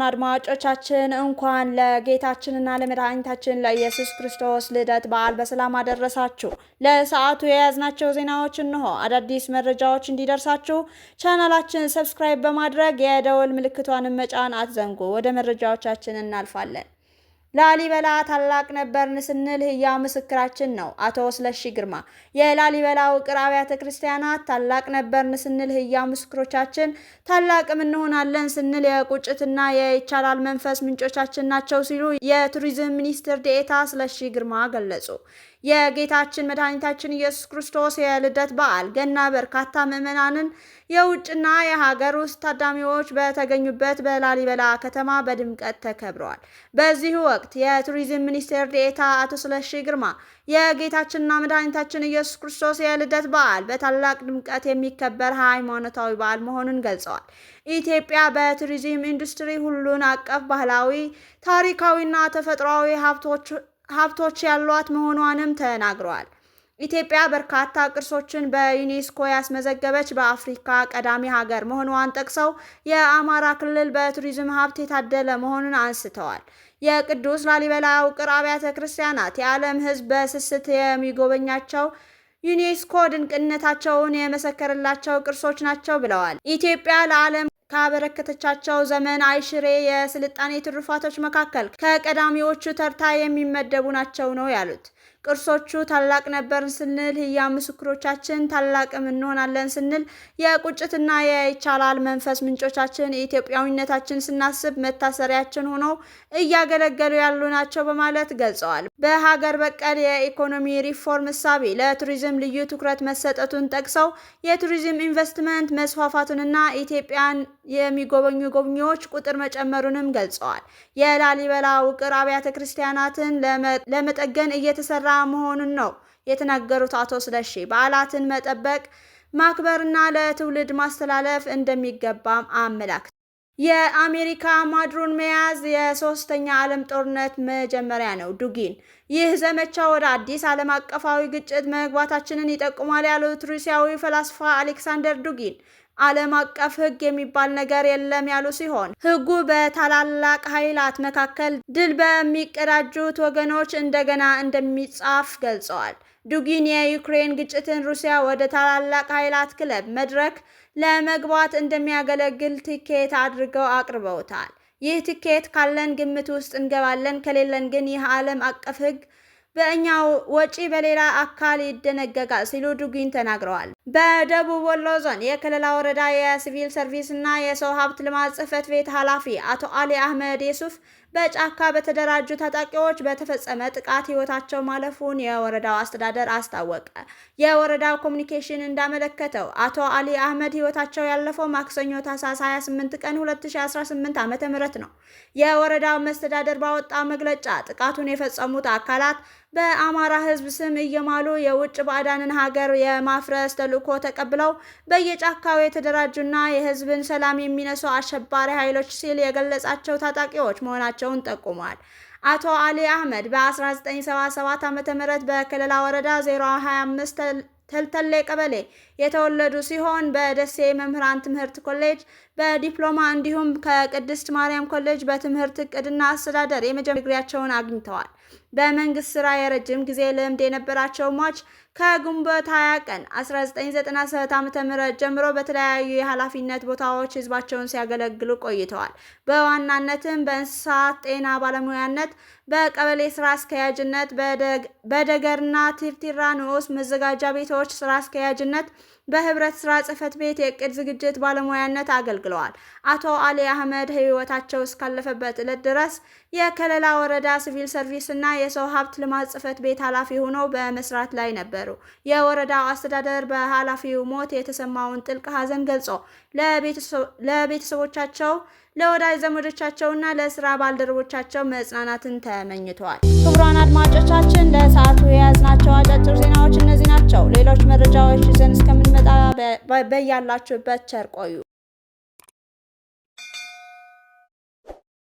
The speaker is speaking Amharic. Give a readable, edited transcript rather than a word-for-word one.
አድማጮቻችን እንኳን ለጌታችንና ለመድኃኒታችን ለኢየሱስ ክርስቶስ ልደት በዓል በሰላም አደረሳችሁ። ለሰዓቱ የያዝናቸው ዜናዎች እነሆ። አዳዲስ መረጃዎች እንዲደርሳችሁ ቻናላችንን ሰብስክራይብ በማድረግ የደወል ምልክቷን መጫን አትዘንጉ። ወደ መረጃዎቻችን እናልፋለን። ላሊበላ ታላቅ ነበርን ስንል ህያው ምስክራችን ነው። አቶ ስለሺ ግርማ የላሊበላ ውቅር አብያተ ክርስቲያናት ታላቅ ነበርን ስንል ህያው ምስክሮቻችን፣ ታላቅም እንሆናለን ስንል የቁጭትና የይቻላል መንፈስ ምንጮቻችን ናቸው ሲሉ የቱሪዝም ሚኒስትር ዴኤታ ስለሺ ግርማ ገለጹ። የጌታችን መድኃኒታችን ኢየሱስ ክርስቶስ የልደት በዓል ገና በርካታ ምዕመናንን የውጭና የሀገር ውስጥ ታዳሚዎች በተገኙበት በላሊበላ ከተማ በድምቀት ተከብረዋል። በዚህ ወቅት የቱሪዝም ሚኒስቴር ዴኤታ አቶ ስለሺ ግርማ የጌታችንና መድኃኒታችን ኢየሱስ ክርስቶስ የልደት በዓል በታላቅ ድምቀት የሚከበር ሃይማኖታዊ በዓል መሆኑን ገልጸዋል። ኢትዮጵያ በቱሪዝም ኢንዱስትሪ ሁሉን አቀፍ ባህላዊ፣ ታሪካዊና ተፈጥሯዊ ሀብቶች ያሏት መሆኗንም ተናግረዋል። ኢትዮጵያ በርካታ ቅርሶችን በዩኔስኮ ያስመዘገበች በአፍሪካ ቀዳሚ ሀገር መሆኗን ጠቅሰው የአማራ ክልል በቱሪዝም ሀብት የታደለ መሆኑን አንስተዋል። የቅዱስ ላሊበላ ውቅር አብያተ ክርስቲያናት የዓለም ሕዝብ በስስት የሚጎበኛቸው ዩኔስኮ ድንቅነታቸውን የመሰከረላቸው ቅርሶች ናቸው ብለዋል። ኢትዮጵያ ለዓለም ካበረከተቻቸው ዘመን አይሽሬ የስልጣኔ ትሩፋቶች መካከል ከቀዳሚዎቹ ተርታ የሚመደቡ ናቸው ነው ያሉት። ቅርሶቹ ታላቅ ነበርን ስንል ህያው ምስክሮቻችን፣ ታላቅም እንሆናለን ስንል የቁጭትና የይቻላል መንፈስ ምንጮቻችን ኢትዮጵያዊነታችን ስናስብ መታሰሪያችን ሆነው እያገለገሉ ያሉ ናቸው በማለት ገልጸዋል። በሀገር በቀል የኢኮኖሚ ሪፎርም እሳቤ ለቱሪዝም ልዩ ትኩረት መሰጠቱን ጠቅሰው የቱሪዝም ኢንቨስትመንት መስፋፋቱንና ኢትዮጵያን የሚጎበኙ ጎብኚዎች ቁጥር መጨመሩንም ገልጸዋል። የላሊበላ ውቅር አብያተ ክርስቲያናትን ለመጠገን እየተሰራ መሆኑን ነው የተናገሩት አቶ ስለሺ በዓላትን መጠበቅ፣ ማክበርና ለትውልድ ማስተላለፍ እንደሚገባም አመላክተዋል። የአሜሪካ ማድሩን መያዝ የሶስተኛ ዓለም ጦርነት መጀመሪያ ነው። ዱጊን ይህ ዘመቻ ወደ አዲስ ዓለም አቀፋዊ ግጭት መግባታችንን ይጠቁማል ያሉት ሩሲያዊ ፈላስፋ አሌክሳንደር ዱጊን ዓለም አቀፍ ሕግ የሚባል ነገር የለም ያሉ ሲሆን ሕጉ በታላላቅ ኃይላት መካከል ድል በሚቀዳጁት ወገኖች እንደገና እንደሚጻፍ ገልጸዋል። ዱጊን የዩክሬን ግጭትን ሩሲያ ወደ ታላላቅ ኃይላት ክለብ መድረክ ለመግባት እንደሚያገለግል ቲኬት አድርገው አቅርበውታል። ይህ ቲኬት ካለን ግምት ውስጥ እንገባለን፣ ከሌለን ግን ይህ ዓለም አቀፍ ሕግ በእኛ ወጪ በሌላ አካል ይደነገጋል ሲሉ ዱጊን ተናግረዋል። በደቡብ ወሎ ዞን የከለላ ወረዳ የሲቪል ሰርቪስ እና የሰው ሀብት ልማት ጽሕፈት ቤት ኃላፊ አቶ አሊ አህመድ የሱፍ በጫካ በተደራጁ ታጣቂዎች በተፈጸመ ጥቃት ህይወታቸው ማለፉን የወረዳው አስተዳደር አስታወቀ። የወረዳው ኮሙኒኬሽን እንዳመለከተው አቶ አሊ አህመድ ህይወታቸው ያለፈው ማክሰኞ ታህሳስ 28 ቀን 2018 ዓ.ም ነው። የወረዳው መስተዳደር ባወጣው መግለጫ ጥቃቱን የፈጸሙት አካላት በአማራ ህዝብ ስም እየማሉ የውጭ ባዕዳንን ሀገር የማፍረስ ተልዕኮ ተቀብለው በየጫካው የተደራጁና የህዝብን ሰላም የሚነሱ አሸባሪ ኃይሎች ሲል የገለጻቸው ታጣቂዎች መሆናቸውን ጠቁሟል። አቶ አሊ አህመድ በ1977 ዓ.ም በከለላ ወረዳ 025 ተልተሌ ቀበሌ የተወለዱ ሲሆን በደሴ መምህራን ትምህርት ኮሌጅ በዲፕሎማ እንዲሁም ከቅድስት ማርያም ኮሌጅ በትምህርት እቅድና አስተዳደር የመጀመሪያ ዲግሪያቸውን አግኝተዋል። በመንግስት ስራ የረጅም ጊዜ ልምድ የነበራቸው ሟች ከግንቦት 20 ቀን 1997 ዓ.ም ጀምሮ በተለያዩ የኃላፊነት ቦታዎች ህዝባቸውን ሲያገለግሉ ቆይተዋል። በዋናነትም በእንስሳት ጤና ባለሙያነት፣ በቀበሌ ስራ አስኪያጅነት፣ በደገርና ቲርቲራ ንዑስ መዘጋጃ ቤቶች ስራ አስኪያጅነት፣ በህብረት ስራ ጽሕፈት ቤት የእቅድ ዝግጅት ባለሙያነት አገልግለዋል። አቶ አሊ አህመድ ህይወታቸው እስካለፈበት ዕለት ድረስ የከለላ ወረዳ ሲቪል ሰርቪስ እና የሰው ሀብት ልማት ጽሕፈት ቤት ኃላፊ ሆነው በመስራት ላይ ነበሩ። የወረዳው አስተዳደር በኃላፊው ሞት የተሰማውን ጥልቅ ሐዘን ገልጾ ለቤተሰቦቻቸው፣ ለወዳጅ ዘመዶቻቸውና ለስራ ባልደረቦቻቸው መጽናናትን ተመኝተዋል። ክቡራን አድማጮቻችን ለሰዓቱ የያዝናቸው አጫጭር ዜናዎች እነዚህ ናቸው። ሌሎች መረጃዎች ይዘን እስከምንመጣ በያላችሁበት ቸር ቆዩ።